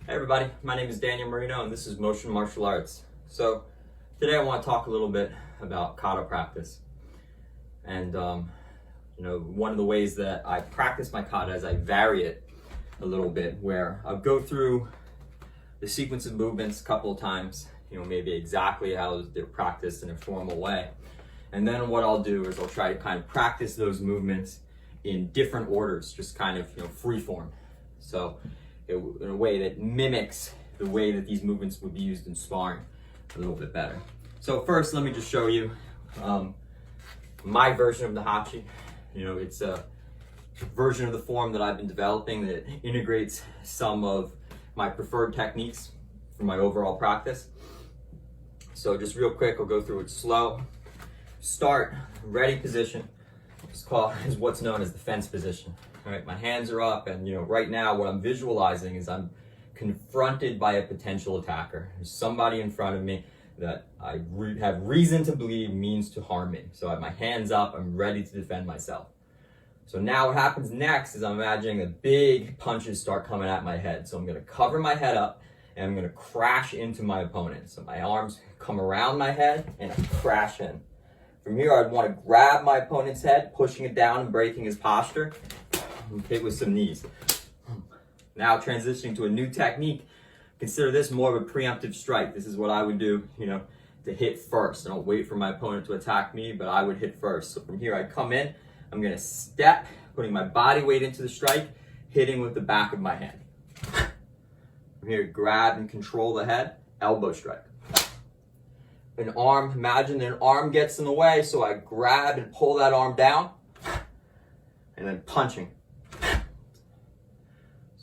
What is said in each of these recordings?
Hey everybody, my name is Daniel Marino and this is Motion Martial Arts. So today I want to talk a little bit about kata practice. And one of the ways that I practice my kata is I vary it a little bit, where I'll go through the sequence of movements a couple of times, maybe exactly how they're practiced in a formal way. And then what I'll do is I'll try to kind of practice those movements in different orders, just kind of free form. So in a way that mimics the way that these movements would be used in sparring a little bit better. So first, let me just show you my version of the Naihanchi. It's a version of the form that I've been developing that integrates some of my preferred techniques for my overall practice. So just real quick, I'll go through it slow. Start, ready position, is what's known as the fence position. All right, my hands are up, and right now what I'm visualizing is I'm confronted by a potential attacker. There's somebody in front of me that I have reason to believe means to harm me. So I have my hands up, I'm ready to defend myself. So now what happens next is I'm imagining that big punches start coming at my head. So I'm gonna cover my head up and I'm gonna crash into my opponent. So my arms come around my head and I crash in. From here, I'd want to grab my opponent's head, pushing it down and breaking his posture. Hit with some knees. Now transitioning to a new technique, consider this more of a preemptive strike. This is what I would do, to hit first. I don't wait for my opponent to attack me, but I would hit first. So from here, I come in, I'm gonna step, putting my body weight into the strike, hitting with the back of my hand. From here, grab and control the head, elbow strike. Imagine an arm gets in the way, so I grab and pull that arm down, and then punching.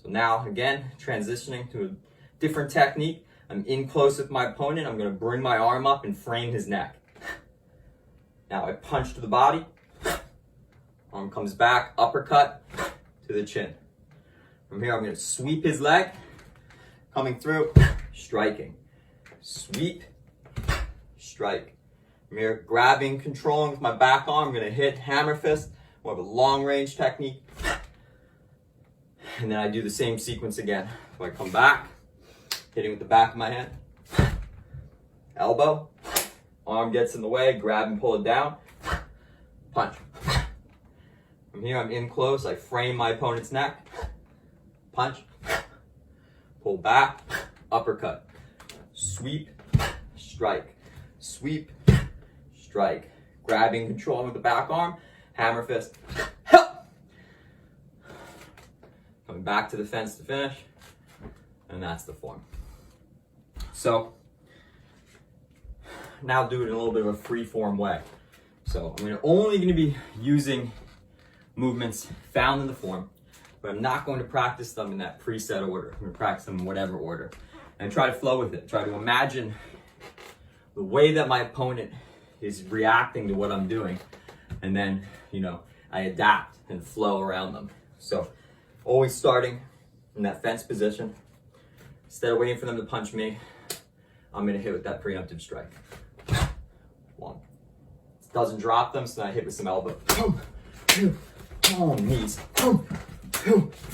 So now, again, transitioning to a different technique. I'm in close with my opponent. I'm going to bring my arm up and frame his neck. Now I punch to the body. Arm comes back, uppercut to the chin. From here, I'm going to sweep his leg, coming through, striking. Sweep, strike. From here, grabbing, controlling with my back arm. I'm going to hit hammer fist, more of a long range technique. And then I do the same sequence again. So I come back, hitting with the back of my hand. Elbow, arm gets in the way, grab and pull it down. Punch. From here, I'm in close, I frame my opponent's neck. Punch. Pull back, uppercut. Sweep, strike. Sweep, strike. Grabbing, controlling with the back arm. Hammer fist. Coming back to the fence to finish, and that's the form. So now do it in a little bit of a free form way. So I'm only going to be using movements found in the form, but I'm not going to practice them in that preset order. I'm going to practice them in whatever order and try to flow with it. Try to imagine the way that my opponent is reacting to what I'm doing, and then I adapt and flow around them. So always starting in that fence position. Instead of waiting for them to punch me, I'm gonna hit with that preemptive strike. One. Doesn't drop them, so then I hit with some elbow. Knees.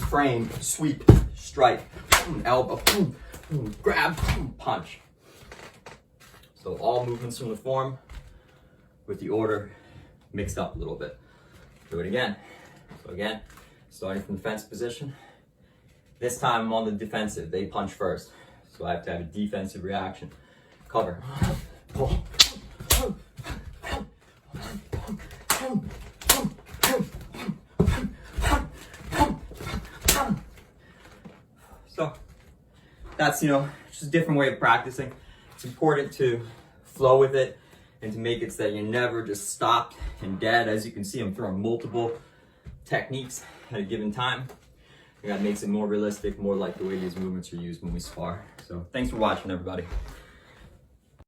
Frame, sweep, strike, elbow, grab, punch. So all movements from the form with the order mixed up a little bit. Do it again. So again, starting from the fence position. This time I'm on the defensive. They punch first. So I have to have a defensive reaction. Cover. Pull. So that's, just a different way of practicing. It's important to flow with it and to make it so that you're never just stopped and dead. As you can see, I'm throwing multiple techniques at a given time. And that makes it more realistic, more like the way these movements are used when we spar. So thanks for watching, everybody.